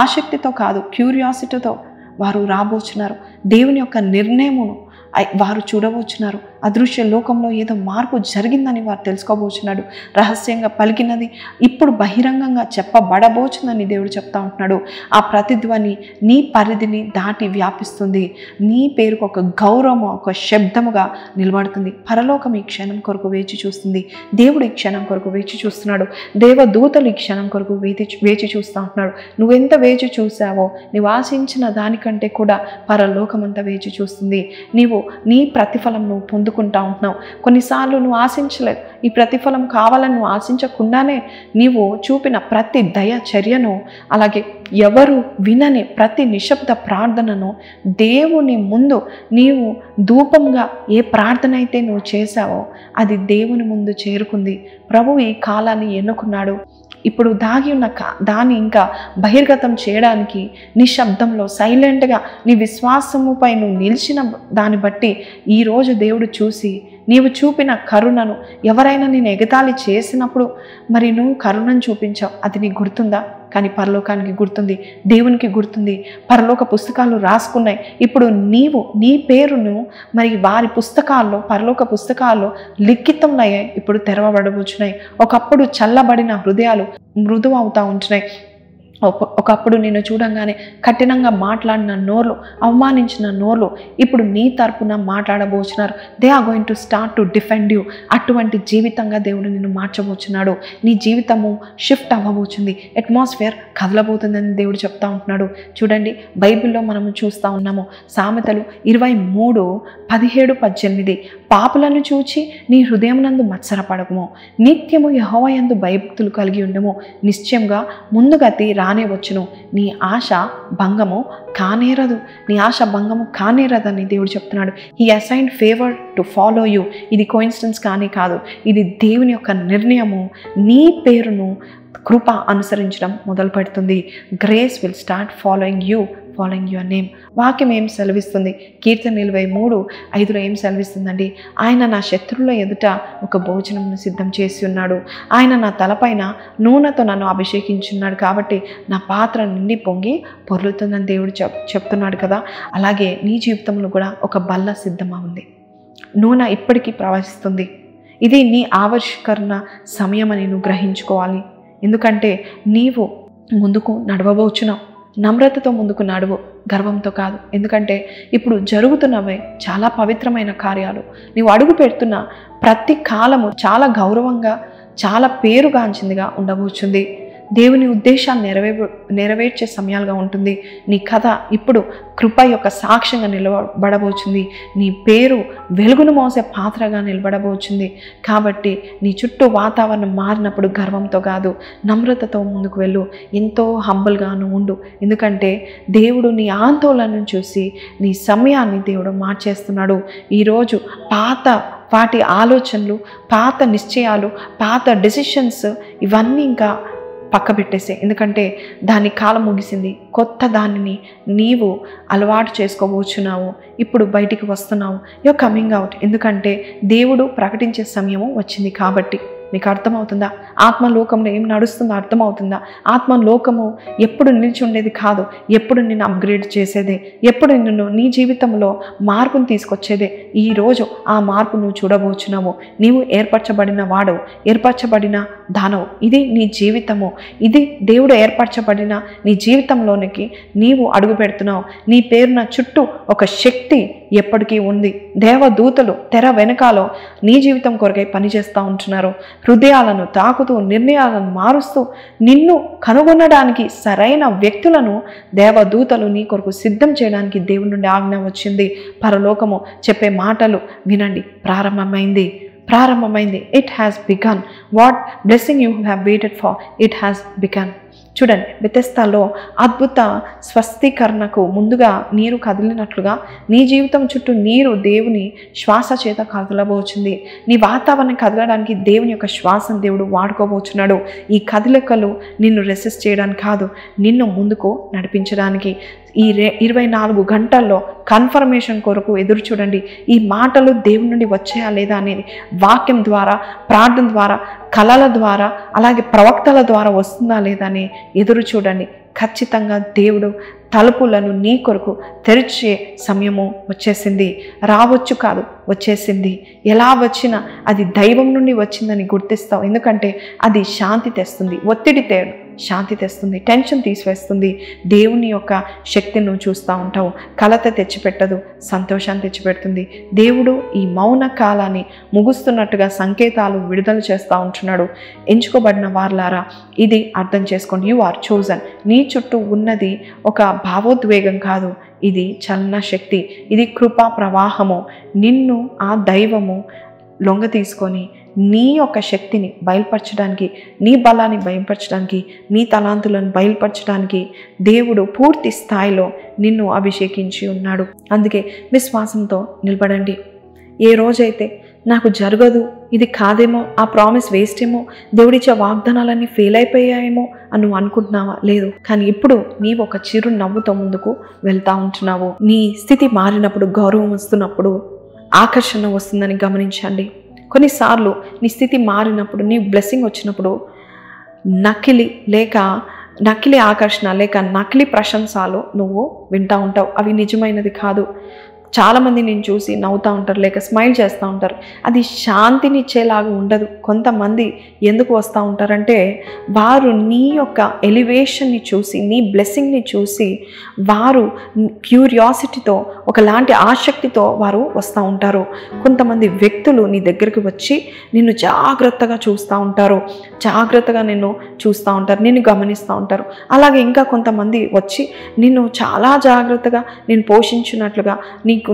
ఆసక్తితో కాదు, క్యూరియాసిటీతో వారు రాబోచున్నారు. దేవుని యొక్క నిర్ణయమును వారు చూడబోచున్నారు. అదృశ్య లోకంలో ఏదో మార్పు జరిగిందని వారు తెలుసుకోబోచున్నాడు. రహస్యంగా పలికినది ఇప్పుడు బహిరంగంగా చెప్పబడబోచుందని దేవుడు చెప్తా ఉంటున్నాడు. ఆ ప్రతిధ్వని నీ పరిధిని దాటి వ్యాపిస్తుంది. నీ పేరుకు ఒక గౌరవం, ఒక శబ్దముగా నిలబడుతుంది. పరలోకం ఈ క్షణం కొరకు వేచి చూస్తుంది. దేవుడు ఈ క్షణం కొరకు వేచి చూస్తున్నాడు. దేవదూతలు ఈ క్షణం కొరకు వేచి చూస్తూ ఉంటున్నాడు. నువ్వెంత వేచి చూసావో, నువ్వు ఆశించిన దానికంటే కూడా పరలోకమంతా వేచి చూస్తుంది. నీవు నీ ప్రతిఫలం నువ్వు పొందుకుంటా ఉంటున్నావు. కొన్నిసార్లు నువ్వు ఆశించలేదు. ఈ ప్రతిఫలం కావాలని నువ్వు ఆశించకుండానే నీవు చూపిన ప్రతి దయ చర్యను, అలాగే ఎవరు వినని ప్రతి నిశ్శబ్ద ప్రార్థనను దేవుని ముందు నీవు ధూపంగా ఏ ప్రార్థన అయితే నువ్వు చేశావో అది దేవుని ముందు చేరుకుంది. ప్రభువు ఈ కాలాన్ని ఎన్నుకున్నాడు. ఇప్పుడు దాగి ఉన్న దాన్ని ఇంకా బహిర్గతం చేయడానికి నిశ్శబ్దంలో సైలెంట్గా నీ విశ్వాసముపై నువ్వు నిలిచిన దాన్ని బట్టి ఈరోజు దేవుడు చూసి నీవు చూపిన కరుణను, ఎవరైనా నేను ఎగతాళి చేసినప్పుడు మరి నువ్వు కరుణను చూపించావు, అది నీకు గుర్తుందా? కానీ పరలోకానికి గుర్తుంది, దేవునికి గుర్తుంది. పరలోక పుస్తకాలు రాసుకున్నాయి. ఇప్పుడు నీవు నీ పేరును మరి వారి పుస్తకాల్లో, పరలోక పుస్తకాల్లో లిఖితంలయ్యాయి. ఇప్పుడు తెరవబడబోచున్నాయి. ఒకప్పుడు చల్లబడిన హృదయాలు మృదువు అవుతా ఉంటున్నాయి. ఒకప్పుడు నేను చూడంగానే కఠినంగా మాట్లాడిన నోర్లు, అవమానించిన నోర్లు ఇప్పుడు నీ తరపున మాట్లాడబోచున్నారు. They are going to start to defend you. అటువంటి జీవితంగా దేవుడు నిన్ను మార్చబోచున్నాడు. నీ జీవితము షిఫ్ట్ అవ్వబోతుంది. అట్మాస్ఫియర్ కదలబోతుందని దేవుడు చెప్తా ఉంటున్నాడు. చూడండి, బైబిల్లో మనము చూస్తూ ఉన్నాము. సామెతలు 23:17-18 పాపులను చూచి నీ హృదయమునందు మత్సరపడకము, నిత్యము యెహోవా యందు భయభక్తులు కలిగి ఉండము. నిశ్చయంగా ముందుగతి రానే వచ్చును. నీ ఆశ భంగము కానేరదు. నీ ఆశ భంగము కానేరదని దేవుడు చెప్తున్నాడు. He assigned favour to follow you. ఇది కోఇన్సిడెన్స్ కానీ కాదు, ఇది దేవుని యొక్క నిర్ణయము. నీ పేరును కృప అనుసరించడం మొదలు పెడుతుంది. Grace will start following your name. వాక్యం ఏం సెలవిస్తుంది? కీర్తన 23:5 ఏం సెలవిస్తుందండి? ఆయన నా శత్రువుల ఎదుట ఒక భోజనంను సిద్ధం చేసి ఉన్నాడు. ఆయన నా తలపైన నూనెతో నన్ను అభిషేకించున్నాడు కాబట్టి నా పాత్ర నిండి పొంగి పొర్లుతుందని దేవుడు చెప్తున్నాడు కదా. అలాగే నీ జీవితంలో కూడా ఒక బల్ల సిద్ధమా ఉంది. నూనె ఇప్పటికీ ప్రవహిస్తుంది. ఇది నీ ఆవిష్కరణ సమయం అని నువ్వు గ్రహించుకోవాలి. ఎందుకంటే నీవు ముందుకు నడవబోచున్నావు. నమ్రతతో ముందుకు నడువు, గర్వంతో కాదు. ఎందుకంటే ఇప్పుడు జరుగుతున్నవే చాలా పవిత్రమైన కార్యాలు. నీవు అడుగు పెడుతున్న ప్రతి కాలము చాలా గౌరవంగా, చాలా పేరుగాంచిందిగా ఉండబోచుంది. దేవుని ఉద్దేశాన్ని నెరవేర్చే సమయాలుగా ఉంటుంది. నీ కథ ఇప్పుడు కృప యొక్క సాక్ష్యంగా నిలబడబోతుంది. నీ పేరు వెలుగును మోసే పాత్రగా నిలబడబోతుంది. కాబట్టి నీ చుట్టూ వాతావరణం మారినప్పుడు గర్వంతో కాదు, నమ్రతతో ముందుకు వెళ్ళు. ఎంతో హంబుల్గాను ఉండు. ఎందుకంటే దేవుడు నీ ఆందోళనను చూసి నీ సమయాన్ని దేవుడు మార్చేస్తున్నాడు. ఈరోజు వాటి ఆలోచనలు, పాత నిశ్చయాలు, పాత డెసిషన్స్ ఇవన్నీ ఇంకా పక్క పెట్టేసే. ఎందుకంటే దాని కాలం ముగిసింది. కొత్త దానిని నీవు అలవాటు చేసుకోబోచున్నావు. ఇప్పుడు బయటికి వస్తున్నావు. You coming out. ఎందుకంటే దేవుడు ప్రకటించే సమయము వచ్చింది. కాబట్టి మీకు అర్థమవుతుందా? ఆత్మలోకంలో ఏం నడుస్తుందో అర్థమవుతుందా? ఆత్మలోకము ఎప్పుడు నిలిచి ఉండేది కాదు, ఎప్పుడు నిన్ను అప్గ్రేడ్ చేసేదే, ఎప్పుడు నిన్ను నీ జీవితంలో మార్పును తీసుకొచ్చేదే. ఈరోజు ఆ మార్పు నువ్వు చూడబోచున్నావు. నీవు ఏర్పరచబడిన వాడవు, ఏర్పరచబడిన దానవు. ఇది నీ జీవితము. ఇది దేవుడు ఏర్పరచబడిన నీ జీవితంలోనికి నీవు అడుగు పెడుతున్నావు. నీ పేరున చుట్టూ ఒక శక్తి ఎప్పటికీ ఉంది. దేవదూతలు తెర వెనకాలో నీ జీవితం కొరకై పనిచేస్తూ ఉంటున్నారు. హృదయాలను తాకుతూ, నిర్ణయాలను మారుస్తూ, నిన్ను కనుగొనడానికి సరైన వ్యక్తులను దేవదూతలు నీ కొరకు సిద్ధం చేయడానికి దేవుని నుండి ఆజ్ఞ వచ్చింది. పరలోకము చెప్పే మాటలు వినండి. ప్రారంభమైంది. It has began. What blessing you have waited for, it has began. చూడండి, బెతెస్దాలో అద్భుత స్వస్థీకరణకు ముందుగా నీరు కదిలినట్లుగా నీ జీవితం చుట్టూ నీరు దేవుని శ్వాస చేత కదలబోచుంది. నీ వాతావరణం కదలడానికి దేవుని యొక్క శ్వాసను దేవుడు వాడుకోబోచున్నాడు. ఈ కదలికలు నిన్ను రెసిస్ట్ చేయడానికి కాదు, నిన్ను ముందుకు నడిపించడానికి. ఈ 24 గంటల్లో కన్ఫర్మేషన్ కొరకు ఎదురు చూడండి. ఈ మాటలు దేవుని నుండి వచ్చాయా లేదా అనేది వాక్యం ద్వారా, ప్రార్థన ద్వారా, కళల ద్వారా, అలాగే ప్రవక్తల ద్వారా వస్తుందా లేదా అని ఎదురు చూడండి. ఖచ్చితంగా దేవుడు తలుపులను నీ కొరకు తెరిచే సమయము వచ్చేసింది. రావచ్చు కాదు, వచ్చేసింది. ఎలా వచ్చినా అది దైవం నుండి వచ్చిందని గుర్తిస్తావు. ఎందుకంటే అది శాంతి తెస్తుంది, ఒత్తిడి శాంతి తెస్తుంది, టెన్షన్ తీసివేస్తుంది. దేవుని యొక్క శక్తిని నువ్వు చూస్తూ ఉంటావు. కలత తెచ్చిపెట్టదు, సంతోషాన్ని తెచ్చిపెడుతుంది. దేవుడు ఈ మౌన కాలాన్ని ముగుస్తున్నట్టుగా సంకేతాలు విడుదల చేస్తూ ఉంటున్నాడు. ఎంచుకోబడిన వారులారా, ఇది అర్థం చేసుకోండి. You are chosen. నీ చుట్టూ ఉన్నది ఒక భావోద్వేగం కాదు, ఇది చలన శక్తి, ఇది కృపా ప్రవాహము. నిన్ను ఆ దైవము లొంగ తీసుకొని నీ యొక్క శక్తిని బయలుపరచడానికి, నీ బలాన్ని బయలుపరచడానికి, నీ తలాంతులను బయలుపరచడానికి దేవుడు పూర్తి స్థాయిలో నిన్ను అభిషేకించి ఉన్నాడు. అందుకే విశ్వాసంతో నిలబడండి. ఏ రోజైతే నాకు జరగదు, ఇది కాదేమో, ఆ ప్రామిస్ వేస్ట్ ఏమో, దేవుడిచ్చే వాగ్దానాలన్నీ ఫెయిల్ అయిపోయాయేమో అని నువ్వు అనుకుంటున్నావా? లేదు. కానీ ఇప్పుడు నీవు ఒక చిరు నవ్వుతో ముందుకు వెళ్తూ ఉంటున్నావు. నీ స్థితి మారినప్పుడు, గౌరవం వస్తున్నప్పుడు, ఆకర్షణ వస్తుందని గమనించండి. కొన్నిసార్లు నీ స్థితి మారినప్పుడు, నీ బ్లెస్సింగ్ వచ్చినప్పుడు నకిలీ ఆకర్షణ లేక నకిలీ ప్రశంసలు నువ్వు వింటూ ఉంటావు. అవి నిజమైనది కాదు. చాలామంది నేను చూసి నవ్వుతూ ఉంటారు, లేక స్మైల్ చేస్తూ ఉంటారు. అది శాంతిని ఇచ్చేలాగా ఉండదు. కొంతమంది ఎందుకు వస్తూ ఉంటారంటే, వారు నీ యొక్క ఎలివేషన్ని చూసి, నీ బ్లెస్సింగ్ని చూసి, వారు క్యూరియాసిటీతో, ఒకలాంటి ఆసక్తితో వారు వస్తూ ఉంటారు. కొంతమంది వ్యక్తులు నీ దగ్గరికి వచ్చి నిన్ను జాగ్రత్తగా చూస్తూ ఉంటారు, నిన్ను గమనిస్తూ ఉంటారు. అలాగే ఇంకా కొంతమంది వచ్చి నిన్ను చాలా జాగ్రత్తగా నేను పోషించినట్లుగా,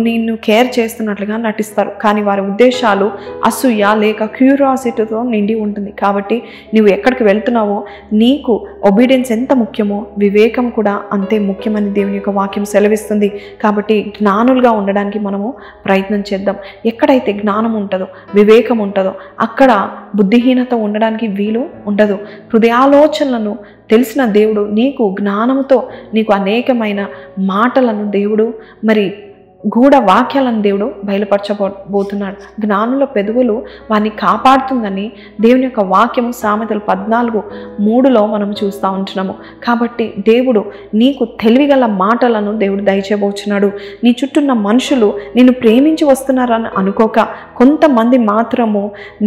నిన్ను కేర్ చేస్తున్నట్లుగా నటిస్తారు. కానీ వారి ఉద్దేశాలు అసూయ లేక క్యూరియాసిటీతో నిండి ఉంటుంది. కాబట్టి నువ్వు ఎక్కడికి వెళ్తున్నావో, నీకు ఒబీడియన్స్ ఎంత ముఖ్యమో వివేకం కూడా అంతే ముఖ్యమని దేవుని యొక్క వాక్యం సెలవిస్తుంది. కాబట్టి జ్ఞానులుగా ఉండడానికి మనము ప్రయత్నం చేద్దాం. ఎక్కడైతే జ్ఞానం ఉంటుందో, వివేకం ఉంటుందో, అక్కడ బుద్ధిహీనత ఉండడానికి వీలు ఉండదు. హృదయాలోచనలను తెలిసిన దేవుడు నీకు జ్ఞానంతో, నీకు అనేకమైన మాటలను దేవుడు, మరి గూఢ వాక్యాలను దేవుడు బయలుపరచబోతున్నాడు. జ్ఞానుల పెదవులు వారిని కాపాడుతుందని దేవుని యొక్క వాక్యము సామెతలు 14:3 మనం చూస్తూ ఉంటున్నాము. కాబట్టి దేవుడు నీకు తెలివిగల మాటలను దేవుడు దయచేయబోచున్నాడు. నీ చుట్టూన్న మనుషులు నిన్ను ప్రేమించి వస్తున్నారని అనుకోక, కొంతమంది మాత్రము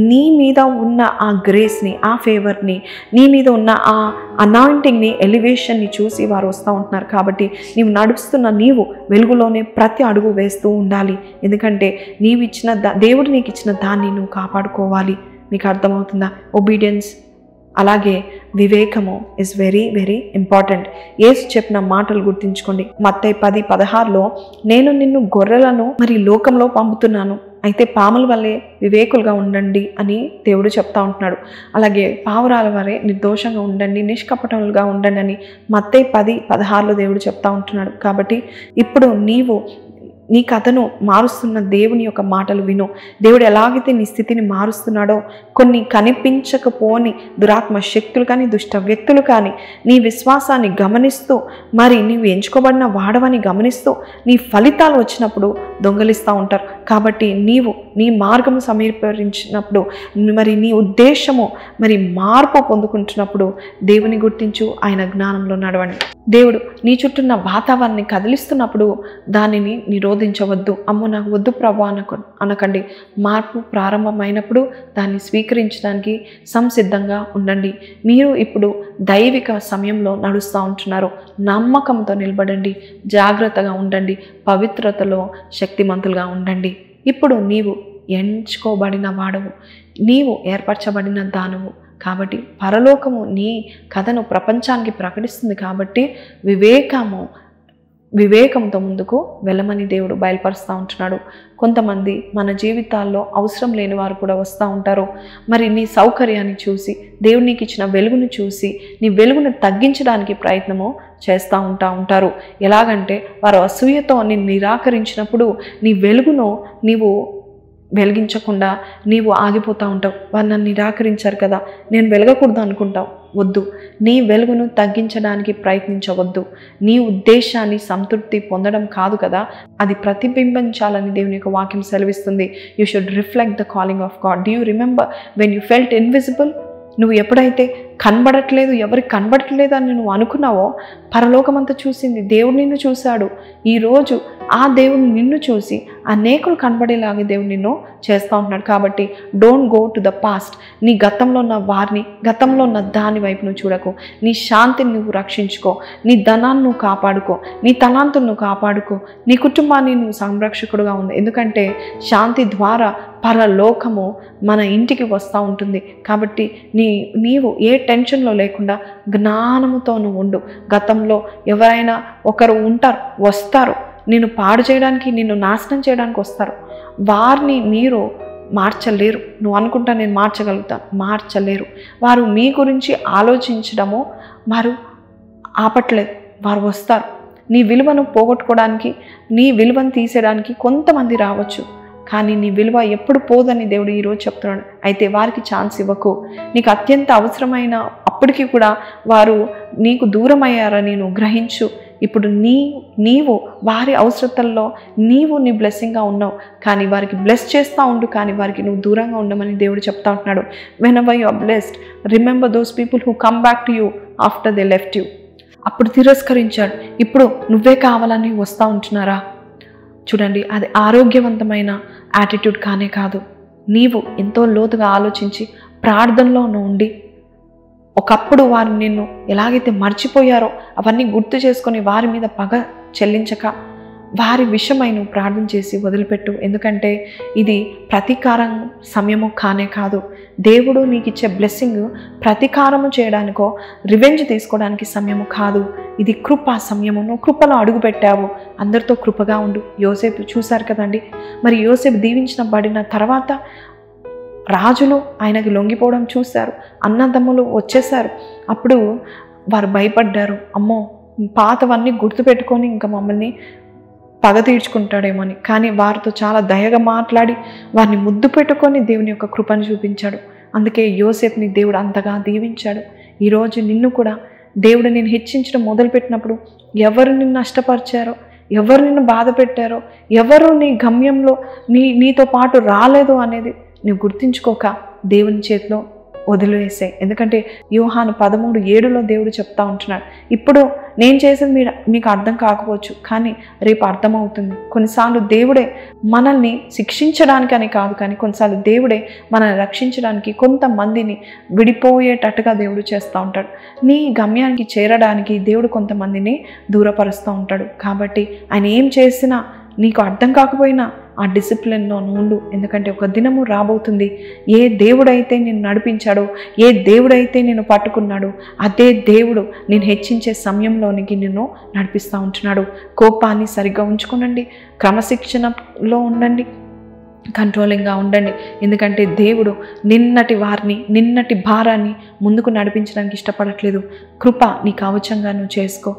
నీ మీద ఉన్న ఆ గ్రేస్ని, ఆ ఫేవర్ని, నీ మీద ఉన్న ఆ అనాయింటింగ్ని, ఎలివేషన్ని చూసి వారు వస్తూ ఉంటున్నారు. కాబట్టి నీవు వెలుగులోనే ప్రతి అడుగు వేస్తూ ఉండాలి. ఎందుకంటే దేవుడు నీకు ఇచ్చిన దాన్ని నువ్వు కాపాడుకోవాలి. మీకు అర్థమవుతుందా? ఒబీడియన్స్ అలాగే వివేకము ఇస్ వెరీ వెరీ ఇంపార్టెంట్. యేసు చెప్పిన మాటలు గుర్తుంచుకోండి. మత్తయి 10:16లో నేను నిన్ను గొర్రెలను మరి లోకంలో పంపుతున్నాను, అయితే పాముల వల్లే వివేకులుగా ఉండండి అని దేవుడు చెప్తా ఉంటున్నాడు. అలాగే పావురాల వలె నిర్దోషంగా ఉండండి, నిష్కపటములుగా ఉండండి అని మత్తయి 10:16లో దేవుడు చెప్తా ఉంటున్నాడు. కాబట్టి ఇప్పుడు నీ కథను మారుస్తున్న దేవుని యొక్క మాటలు విను. దేవుడు ఎలాగైతే నీ స్థితిని మారుస్తున్నాడో, కొన్ని కనిపించకపోని దురాత్మ శక్తులు కానీ దుష్ట వ్యక్తులు కానీ నీ విశ్వాసాన్ని గమనిస్తూ, మరి నీవు ఎంచుకోబడిన వాడవని గమనిస్తూ నీ ఫలితాలు వచ్చినప్పుడు దొంగలిస్తూ ఉంటారు. కాబట్టి నీ మార్గము సమీకరించినప్పుడు, మరి నీ ఉద్దేశము మరి మార్పు పొందుకుంటున్నప్పుడు దేవుని గుర్తించు, ఆయన జ్ఞానంలో నడవండి. దేవుడు నీ చుట్టూన్న వాతావరణాన్ని కదిలిస్తున్నప్పుడు దానిని నిరోధించవద్దు. అమ్మో నాకు వద్దు ప్రభా అనకండి. మార్పు ప్రారంభమైనప్పుడు దాన్ని స్వీకరించడానికి సంసిద్ధంగా ఉండండి. మీరు ఇప్పుడు దైవిక సమయంలో నడుస్తూ ఉంటున్నారు. నమ్మకంతో నిలబడండి, జాగ్రత్తగా ఉండండి, పవిత్రతలో శక్తిమంతులుగా ఉండండి. ఇప్పుడు నీవు ఎంచుకోబడిన వాడవు, నీవు ఏర్పరచబడిన దానవు. కాబట్టి పరలోకము నీ కథను ప్రపంచానికి ప్రకటిస్తుంది. కాబట్టి వివేకంతో ముందుకు వెళ్ళమని దేవుడు బయలుపరుస్తూ ఉంటున్నాడు. కొంతమంది మన జీవితాల్లో అవసరం లేని వారు కూడా వస్తూ ఉంటారు. మరి నీ సౌకర్యాన్ని చూసి, దేవుడు నీకు ఇచ్చిన వెలుగును చూసి నీ వెలుగును తగ్గించడానికి ప్రయత్నము చేస్తూ ఉంటారు. ఎలాగంటే వారు అసూయతో నిన్ను నిరాకరించినప్పుడు నీ వెలుగును నీవు వెలిగించకుండా నీవు ఆగిపోతూ ఉంటావు. వారు నన్ను నిరాకరించారు కదా, నేను వెలగకూడదు అనుకుంటావు. వద్దు, నీ వెలుగును తగ్గించడానికి ప్రయత్నించవద్దు. నీ ఉద్దేశాన్ని సంతృప్తి పొందడం కాదు కదా, అది ప్రతిబింబించాలని దేవుని యొక్క వాక్యం సెలవిస్తుంది. You should reflect the calling of God. Do you remember when you felt invisible? నువ్వు ఎప్పుడైతే కనబడట్లేదు, ఎవరికి కనబడట్లేదు అని నువ్వు అనుకున్నావో, పరలోకమంతా చూసింది, దేవుడు నిన్ను చూశాడు. ఈరోజు ఆ దేవుడు నిన్ను చూసి అనేకులు కనబడేలాగా దేవుడు నిన్ను చేస్తూ ఉంటున్నాడు. కాబట్టి don't go to the past. నీ గతంలో ఉన్న వారిని, గతంలో ఉన్న దాని వైపు నువ్వు చూడకు. నీ శాంతిని నువ్వు రక్షించుకో, నీ ధనాన్ని నువ్వు కాపాడుకో, నీ తలాంతును నువ్వు కాపాడుకో, నీ కుటుంబాన్ని నువ్వు సంరక్షకుడుగా ఉంది. ఎందుకంటే శాంతి ద్వారా పరలోకము మన ఇంటికి వస్తూ ఉంటుంది. కాబట్టి నీవు ఏ టెన్షన్లో లేకుండా జ్ఞానముతో నువ్వు ఉండు. గతంలో ఎవరైనా ఒకరు ఉంటారు, వస్తారు, నిన్ను పాడు చేయడానికి, నిన్ను నాశనం చేయడానికి వస్తారు. వారిని మీరు మార్చలేరు. నువ్వు అనుకుంటా నేను మార్చగలుగుతాను, మార్చలేరు. వారు మీ గురించి ఆలోచించడము వారు ఆపట్లేదు. వారు వస్తారు. నీ విలువను పోగొట్టుకోవడానికి, నీ విలువను తీసేయడానికి కొంతమంది రావచ్చు. కానీ నీ విలువ ఎప్పుడు పోదని దేవుడు ఈరోజు చెప్తున్నాడు. అయితే వారికి ఛాన్స్ ఇవ్వకు. నీకు అత్యంత అవసరమైన అప్పటికి కూడా వారు నీకు దూరం అయ్యారని నువ్వు గ్రహించు. ఇప్పుడు నీవు వారి అవసరతల్లో నీ బ్లెస్సింగ్గా ఉన్నావు, కానీ వారికి బ్లెస్ చేస్తూ ఉండు, కానీ వారికి నువ్వు దూరంగా ఉండమని దేవుడు చెప్తా ఉంటున్నాడు. whenever you are blessed, remember those people who come back to you after they left you. అప్పుడు తిరస్కరించాడు, ఇప్పుడు నువ్వే కావాలని వస్తూ ఉంటున్నారా? చూడండి, అది ఆరోగ్యవంతమైన యాటిట్యూడ్ కానే కాదు. నీవు ఎంతో లోతుగా ఆలోచించి ప్రార్థనలో ఉండి, ఒకప్పుడు వారు నిన్ను ఎలాగైతే మర్చిపోయారో అవన్నీ గుర్తు చేసుకొని వారి మీద పగ చెల్లించక వారి విషయమై నువ్వు ప్రార్థన చేసి వదిలిపెట్టు. ఎందుకంటే ఇది ప్రతీకారం సమయము కానే కాదు. దేవుడు నీకు ఇచ్చే బ్లెస్సింగ్ ప్రతీకారము చేయడానికో రివెంజ్ తీసుకోవడానికి సమయము కాదు. ఇది కృపా సమయము. నువ్వు కృపలో అడుగు పెట్టావు, అందరితో కృపగా ఉండు. యోసేపు చూశారు కదండి, మరి యోసేపు దీవించబడిన తర్వాత రాజులు ఆయనకి లొంగిపోవడం చూశారు. అన్నదమ్ములు వచ్చేసారు. అప్పుడు వారు భయపడ్డారు, అమ్మో పాతవన్నీ గుర్తుపెట్టుకొని ఇంకా మమ్మల్ని పగ తీర్చుకుంటాడేమోని. కానీ వారితో చాలా దయగా మాట్లాడి వారిని ముద్దు పెట్టుకొని దేవుని యొక్క కృపను చూపించాడు. అందుకే యోసేపుని దేవుడు అంతగా దీవించాడు. ఈరోజు నిన్ను కూడా దేవుడు నేను హెచ్చించడం మొదలుపెట్టినప్పుడు ఎవరు నిన్ను నష్టపరిచారో, ఎవరు నిన్ను బాధ పెట్టారో, ఎవరు నీ గమ్యంలో నీతో పాటు రాలేదు అనేది నువ్వు గుర్తించుకోక దేవుని చేతిలో వదిలివేసే. ఎందుకంటే యోహాను 13:7 దేవుడు చెప్తా ఉంటున్నాడు, ఇప్పుడు నేను చేసేది మీకు అర్థం కాకపోవచ్చు, కానీ రేపు అర్థమవుతుంది. కొన్నిసార్లు దేవుడే మనల్ని శిక్షించడానికి అని కాదు, కానీ కొన్నిసార్లు దేవుడే మనల్ని రక్షించడానికి కొంతమందిని విడిపోయేటట్టుగా దేవుడు చేస్తూ ఉంటాడు. నీ గమ్యానికి చేరడానికి దేవుడు కొంతమందిని దూరపరుస్తూ ఉంటాడు. కాబట్టి ఆయన ఏం చేసినా నీకు అర్థం కాకపోయినా ఆ డిసిప్లిన్లో ఉండు. ఎందుకంటే ఒక దినము రాబోతుంది, ఏ దేవుడైతే నేను నడిపించాడో, ఏ దేవుడైతే నేను పట్టుకున్నాడో అదే దేవుడు నేను హెచ్చించే సమయంలోనికి నిన్ను నడిపిస్తూ ఉంటున్నాడు. కోపాన్ని సరిగ్గా ఉంచుకునండి, క్రమశిక్షణలో ఉండండి, కంట్రోలింగ్గా ఉండండి. ఎందుకంటే దేవుడు నిన్నటి భారాన్ని ముందుకు నడిపించడానికి ఇష్టపడట్లేదు. కృప నీ కవచంగా నువ్వు చేసుకో.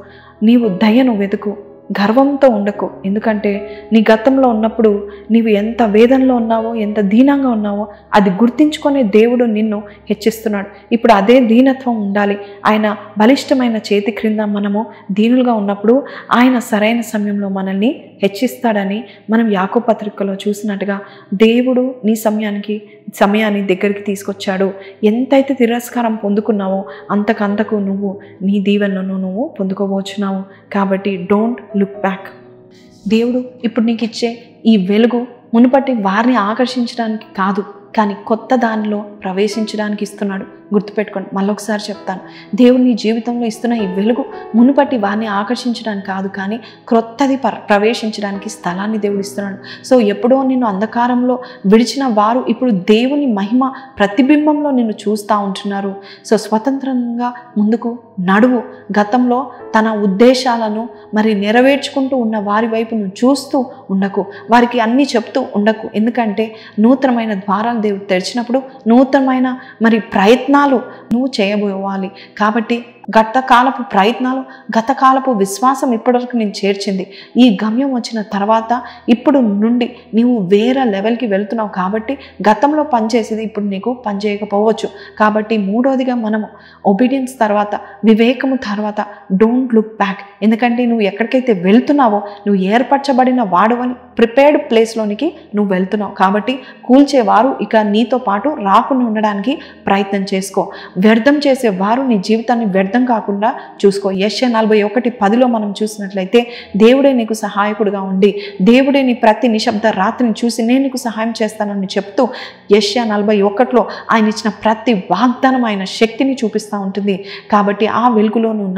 నీవు దయను వెతుకు, గర్వంతో ఉండకు. ఎందుకంటే నీ గతంలో ఉన్నప్పుడు నీవు ఎంత వేదనలో ఉన్నావో, ఎంత దీనంగా ఉన్నావో అది గుర్తించుకునే దేవుడు నిన్ను హెచ్చిస్తున్నాడు. ఇప్పుడు అదే దీనత్వం ఉండాలి. ఆయన బలిష్టమైన చేతి క్రింద మనము దీనులుగా ఉన్నప్పుడు ఆయన సరైన సమయంలో మనల్ని హెచ్చిస్తాడని మనం యాకోబు పత్రికలో చూసినట్టుగా దేవుడు నీ సమయాన్ని దగ్గరికి తీసుకొచ్చాడు. ఎంతైతే తిరస్కారం పొందుకున్నావో అంతకంతకు నువ్వు నీ దీవెనలను నువ్వు పొందుకోబోచున్నావు. కాబట్టి డోంట్ లుక్ బ్యాక్. దేవుడు ఇప్పుడు నీకు ఇచ్చే ఈ వెలుగు మునుపటి వారిని ఆకర్షించడానికి కాదు, కానీ కొత్త దానిలో ప్రవేశించడానికి ఇస్తున్నాడు. గుర్తుపెట్టుకోండి, మళ్ళొకసారి చెప్తాను. దేవుడు నీ జీవితంలో ఇస్తున్న ఈ వెలుగు మునుపటి వారిని ఆకర్షించడానికి కాదు, కానీ క్రొత్తది ప్రవేశించడానికి స్థలాన్ని దేవుడు ఇస్తున్నాడు. సో ఎప్పుడో నిన్ను అంధకారంలో విడిచిన వారు ఇప్పుడు దేవుని మహిమ ప్రతిబింబంలో నిన్ను చూస్తూ ఉంటున్నారు. సో స్వతంత్రంగా ముందుకు నడువు. గతంలో తన ఉద్దేశాలను నెరవేర్చుకుంటూ ఉన్న వారి వైపు నువ్వు చూస్తూ ఉండకు, వారికి అన్నీ చెప్తూ ఉండకు. ఎందుకంటే నూతనమైన ద్వారాలు దేవుడు తెరిచినప్పుడు నూతనమైన ప్రయత్నాలు నువ్వు చేయబోవాలి. కాబట్టి గతకాలపు ప్రయత్నాలు, గతకాలపు విశ్వాసం ఇప్పటివరకు నేను చేర్చింది. ఈ గమ్యం వచ్చిన తర్వాత ఇప్పుడు నుండి నీవు వేరే లెవెల్కి వెళ్తున్నావు. కాబట్టి గతంలో పనిచేసేది ఇప్పుడు నీకు పనిచేయకపోవచ్చు. కాబట్టి మూడోదిగా మనము ఒబీడియన్స్ తర్వాత, వివేకము తర్వాత డోంట్ లుక్ బ్యాక్. ఎందుకంటే నువ్వు ఎక్కడికైతే వెళ్తున్నావో నువ్వు ఏర్పరచబడిన వాడవని ప్రిపేర్డ్ ప్లేస్లోనికి నువ్వు వెళ్తున్నావు. కాబట్టి కూల్చేవారు ఇక నీతో పాటు రాకుండా ఉండడానికి ప్రయత్నం చేసుకో. వ్యర్థం చేసేవారు నీ జీవితాన్ని వ్యర్థం కాకుండా చూసుకో. యెషయా 41:10 మనం చూసినట్లయితే దేవుడే నీకు సహాయకుడుగా ఉండి, దేవుడే నీ ప్రతి నిశ్శబ్ద రాత్రిని చూసి నేను నీకు సహాయం చేస్తానని చెప్తూ యెషయా 41లో ఆయన ఇచ్చిన ప్రతి వాగ్దానం ఆయన శక్తిని చూపిస్తూ ఉంటుంది. కాబట్టి ఆ వెలుగులో నువ్వు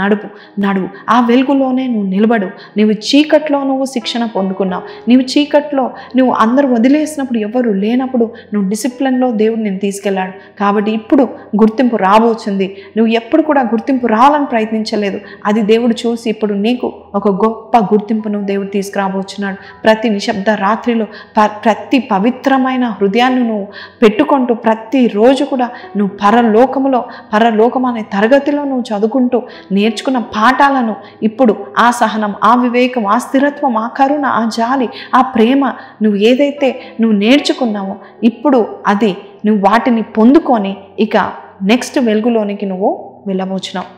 నడువు, ఆ వెలుగులోనే నువ్వు నిలబడు. నువ్వు చీకట్లో నువ్వు శిక్షణ పొందుకున్నావు, నీవు చీకట్లో నువ్వు అందరూ వదిలేసినప్పుడు, ఎవరు లేనప్పుడు నువ్వు డిసిప్లిన్లో దేవుడు నేను తీసుకెళ్ళాడు. కాబట్టి ఇప్పుడు గుర్తింపు రాబోతుంది. నువ్వు ఎప్పుడు కూడా గుర్తింపు రావాలని ప్రయత్నించలేదు. అది దేవుడు చూసి ఇప్పుడు నీకు ఒక గొప్ప గుర్తింపును దేవుడు తీసుకురాబోచున్నాడు. ప్రతి నిశ్శబ్ద రాత్రిలో ప్రతి పవిత్రమైన హృదయాన్ని నువ్వు పెట్టుకుంటూ ప్రతిరోజు కూడా నువ్వు పరలోకం అనే తరగతిలో నువ్వు చదువుకుంటూ నేర్చుకున్న పాఠాలను ఇప్పుడు ఆ సహనం, ఆ వివేకం, ఆ స్థిరత్వం, ఆ కరుణ, ఆ జాలి, ఆ ప్రేమ నువ్వు ఏదైతే నువ్వు నేర్చుకున్నావో ఇప్పుడు అది నువ్వు వాటిని పొందుకొని ఇక నెక్స్ట్ వెలుగులోనికి నువ్వు వెళ్ళబోచున్నావు.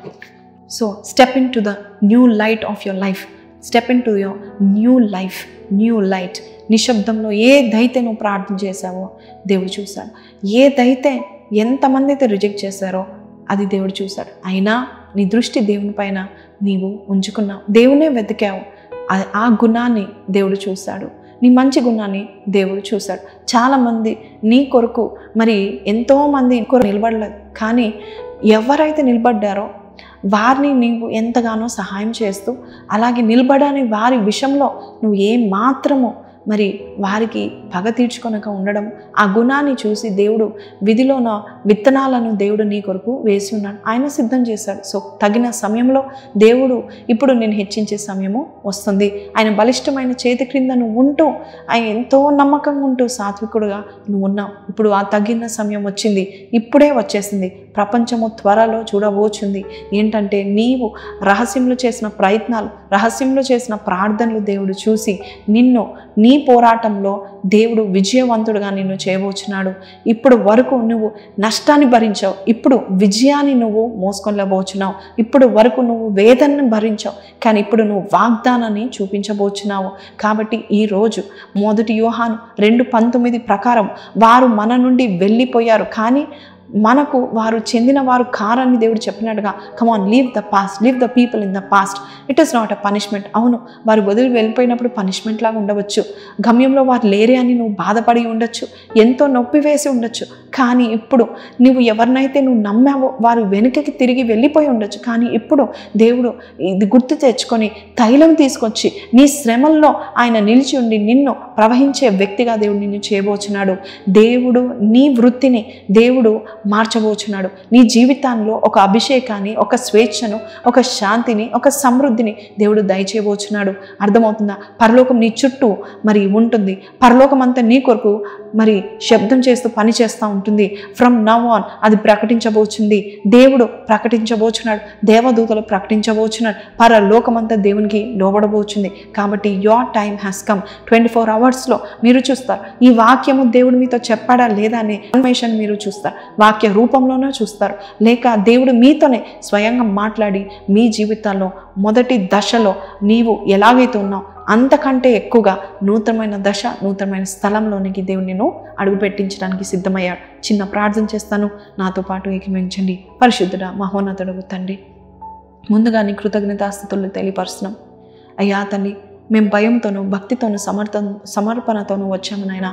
So step into the new light of your life. Step into your new life, new light. నిశ్శబ్దంలో ఏదైతే నువ్వు ప్రార్థన చేశావో దేవుడు చూశాడు. ఏదైతే ఎంతమంది అయితే రిజెక్ట్ చేశారో అది దేవుడు చూశాడు. అయినా నీ దృష్టి దేవుని పైన నీవు ఉంచుకున్నావు, దేవునే వెతికావు. ఆ గుణాన్ని దేవుడు చూశాడు, నీ మంచి గుణాన్ని దేవుడు చూశాడు. చాలామంది నీ కొరకు ఎంతోమంది కొరకు నిలబడలేదు, కానీ ఎవరైతే నిలబడ్డారో వారిని నీవు ఎంతగానో సహాయం చేస్తూ, అలాగే నిలబడని వారి విషయంలో నువ్వు ఏమాత్రము వారికి పగ తీర్చుకొనక ఉండడం, ఆ గుణాన్ని చూసి దేవుడు విధిలోన విత్తనాలను దేవుడు నీ కొరకు వేసి ఉన్నాడు, ఆయన సిద్ధం చేశాడు. సో తగిన సమయంలో దేవుడు ఇప్పుడు నేను హెచ్చించే సమయము వస్తుంది. ఆయన బలిష్టమైన చేతి క్రింద నువ్వు ఉంటూ, ఆయన ఎంతో నమ్మకంగా ఉంటూ సాత్వికుడుగా నువ్వు ఉన్నావు. ఇప్పుడు ఆ తగిన సమయం వచ్చింది, ఇప్పుడే వచ్చేసింది. ప్రపంచము త్వరలో చూడబోచుంది. ఏంటంటే నీవు రహస్యంలో చేసిన ప్రయత్నాలు, రహస్యంలో చేసిన ప్రార్థనలు దేవుడు చూసి నిన్ను నీ పోరాటంలో దేవుడు విజయవంతుడుగా నిన్ను చేయబోచున్నాడు. ఇప్పుడు వరకు నువ్వు నష్టాన్ని భరించావు, ఇప్పుడు విజయాన్ని నువ్వు మోసుకొనబోచున్నావు. ఇప్పుడు వరకు నువ్వు వేదనను భరించావు, కానీ ఇప్పుడు నువ్వు వాగ్దానాన్ని చూపించబోచున్నావు. కాబట్టి ఈరోజు 1 యోహాను 2:19 ప్రకారం వారు మన నుండి వెళ్ళిపోయారు, కానీ మనకు వారు చెందిన వారు కారని దేవుడు చెప్పినట్టుగా come on, leave the past, leave the people in the past. It is not a punishment. అవును, వారు వదిలి వెళ్ళిపోయినప్పుడు పనిష్మెంట్ లాగా ఉండవచ్చు, గమ్యంలో వారు లేరే అని నువ్వు బాధపడి ఉండొచ్చు, ఎంతో నొప్పి వేసి ఉండొచ్చు. కానీ ఇప్పుడు నువ్వు ఎవరినైతే నువ్వు నమ్మావో వారు వెనుకకి తిరిగి వెళ్ళిపోయి ఉండొచ్చు. కానీ ఇప్పుడు దేవుడు ఇది గుర్తు తెచ్చుకొని తైలం తీసుకొచ్చి నీ శ్రమల్లో ఆయన నిలిచి ఉండి నిన్ను ప్రవహించే వ్యక్తిగా దేవుడు నిన్ను చేయబోచున్నాడు. దేవుడు నీ వృత్తిని దేవుడు మార్చబోచున్నాడు. నీ జీవితాల్లో ఒక అభిషేకాన్ని, ఒక స్వేచ్ఛను, ఒక శాంతిని, ఒక సమృద్ధిని దేవుడు దయచేయబోచున్నాడు. అర్థమవుతుందా? పరలోకం నీ చుట్టూ మరి ఉంటుంది. పరలోకం అంతా నీ కొరకు మరి శబ్దం చేస్తూ పని చేస్తూ ఉంటుంది. ఫ్రమ్ నౌ ఆన్ అది ప్రకటించబోచుంది. దేవుడు ప్రకటించబోచున్నాడు, దేవదూతలు ప్రకటించబోచున్నాడు. పరలోకమంతా దేవునికి లోబడబోచుంది. కాబట్టి యోర్ టైమ్ హ్యాస్ కమ్. 24 అవర్స్లో మీరు చూస్తారు ఈ వాక్యము దేవుడు మీతో చెప్పాడా లేదా అనే ఇన్ఫర్మేషన్ మీరు చూస్తారు. వాక్య రూపంలోనే చూస్తారు, లేక దేవుడు మీతోనే స్వయంగా మాట్లాడి మీ జీవితాల్లో మొదటి దశలో నీవు ఎలాగైతే ఉన్నావు అంతకంటే ఎక్కువగా నూతనమైన దశ, నూతనమైన స్థలంలోనికి దేవుడు నేను అడుగుపెట్టించడానికి సిద్ధమయ్యాడు. చిన్న ప్రార్థన చేస్తాను, నాతో పాటు ఏకీభవించండి. పరిశుద్ధుడా, మహోన్నతుడగు తండ్రి, ముందుగా నీ కృతజ్ఞతాస్తుతులు తెలియపరుస్తున్నాం. అయ్యా తండ్రి, మేము భయంతోనూ భక్తితోనూ సమర్పణతోనూ వచ్చాము నాయన.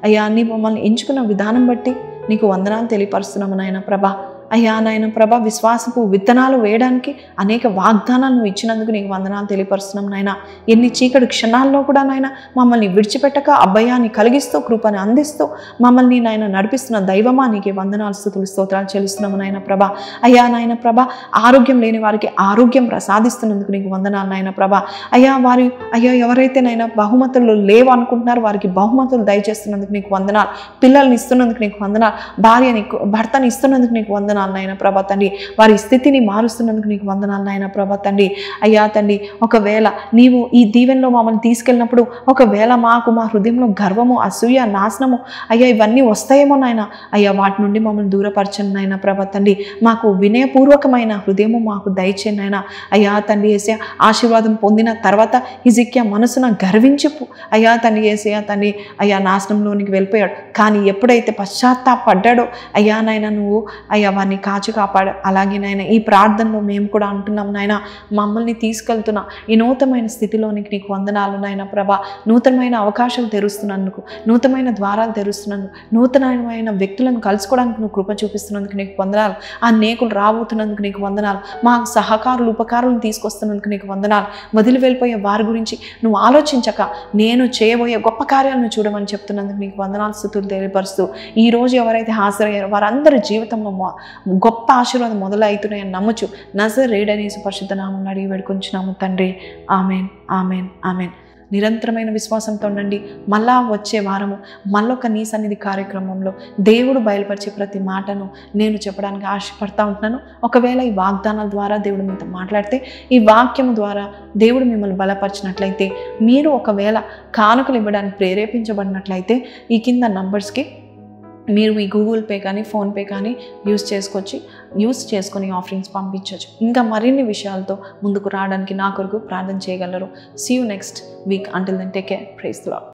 అయ్యా నీ మమ్మల్ని ఎంచుకున్న విధానం బట్టి నీకు వందనాలు తెలియపరుస్తున్నాము నాయన ప్రభా. అయ్యా నాయన ప్రభా, విశ్వాసపు విత్తనాలు వేయడానికి అనేక వాగ్దానాలు నువ్వు ఇచ్చినందుకు నీకు వందనాలు తెలియపరుస్తున్నాం నాయన. ఎన్ని చీకటి క్షణాల్లో కూడా నాయన మమ్మల్ని విడిచిపెట్టక అభయాన్ని కలిగిస్తూ కృపని అందిస్తూ మమ్మల్ని నాయన నడిపిస్తున్న దైవమా నీకే వందనాలు, స్తుతులు, స్తోత్రాలు చెల్లిస్తున్నాము నాయన ప్రభా. అయ్యా నాయన ప్రభా, ఆరోగ్యం లేని వారికి ఆరోగ్యం ప్రసాదిస్తున్నందుకు నీకు వందనాలు నాయన ప్రభా. అయ్యా ఎవరైతే నాయన బహుమతులు లేవు అనుకుంటున్నారో వారికి బహుమతులు దయచేస్తున్నందుకు నీకు వందనాలు. పిల్లల్ని ఇస్తున్నందుకు నీకు వందనాలు. భర్తని ఇస్తున్నందుకు నీకు వందనాలు నాయన ప్రభా తండ్రి. వారి స్థితిని మారుస్తున్నందుకు నీకు వందనాలు నాయన ప్రభా తండ్రి. అయ్యా తండ్రి, ఒకవేళ నీవు ఈ దీవెనలో మమ్మల్ని తీసుకెళ్ళినప్పుడు ఒకవేళ మాకు మా హృదయంలో గర్వము, అసూయ, నాశనము అయ్యా ఇవన్నీ వస్తాయేమో నాయన. అయ్యా వాటి నుండి మమ్మల్ని దూరపరచండి నాయన ప్రభా తండ్రి. మాకు వినయపూర్వకమైన హృదయము మాకు దయచేయండి నాయన. అయ్యా తండ్రి యేసయ్యా, ఆశీర్వాదం పొందిన తర్వాత హిజిక్యా మనసున గర్వించిపు అయ్యా తండ్రి యేసయ్యా తండ్రి అయ్యా నాశనంలోనికి వెళ్ళిపోయాడు. కానీ ఎప్పుడైతే పశ్చాత్తాపడ్డాడో అయ్యా నాయన నువ్వు అయ్యా వారిని కాచి కాపాడు. అలాగే నాయన ఈ ప్రార్థనలో మేము కూడా అంటున్నాం నాయన, మమ్మల్ని తీసుకెళ్తున్న ఈ నూతనమైన స్థితిలోనికి నీకు వందనాలు నాయన ప్రభా. నూతనమైన అవకాశాలు తెరుస్తున్నందుకు, నూతనమైన ద్వారాలు తెరుస్తున్నందుకు, నూతనమైన వ్యక్తులను కలుసుకోవడానికి నువ్వు కృప చూపిస్తున్నందుకు నీకు వందనాలు. ఆ నేకులు రాబోతున్నందుకు నీకు వందనాలు. మా సహకారులు, ఉపకారులను తీసుకొస్తున్నందుకు నీకు వందనాలు. వదిలి వెళ్ళిపోయే వారి గురించి నువ్వు ఆలోచించక నేను చేయబోయే గొప్ప కార్యాలను చూడమని చెప్తున్నందుకు నీకు వందనాలు, స్తుతులు తెలియపరుస్తూ ఈ రోజు ఎవరైతే హాజరయ్యారో వారందరి జీవితంలో గొప్ప ఆశీర్వాదం మొదలవుతున్నాయని నమ్ముచు నజరేయుడైన యేసు పరిశుద్ధ నామమున అడిగి వేడుకొంచున్నాము తండ్రి. Amen, amen, amen. నిరంతరమైన విశ్వాసంతో ఉండండి. మళ్ళా వచ్చే వారము మళ్ళొక నీ సన్నిధి కార్యక్రమంలో దేవుడు బయలుపరిచే ప్రతి మాటను నేను చెప్పడానికి ఆశపడతా ఉంటున్నాను. ఒకవేళ ఈ వాగ్దానాల ద్వారా దేవుడు మీతో మాట్లాడితే, ఈ వాక్యం ద్వారా దేవుడు మిమ్మల్ని బలపరిచినట్లయితే, మీరు ఒకవేళ కానుకలు ఇవ్వడానికి ప్రేరేపించబడినట్లయితే ఈ కింద నంబర్స్కి మీరు ఈ గూగుల్ పే కానీ ఫోన్పే కానీ యూస్ చేసుకొని ఆఫరింగ్స్ పంపించవచ్చు. ఇంకా మరిన్ని విషయాలతో ముందుకు రావడానికి నా కొరకు ప్రార్థన చేయగలరు. See you next week. Until then take care. Praise the lord.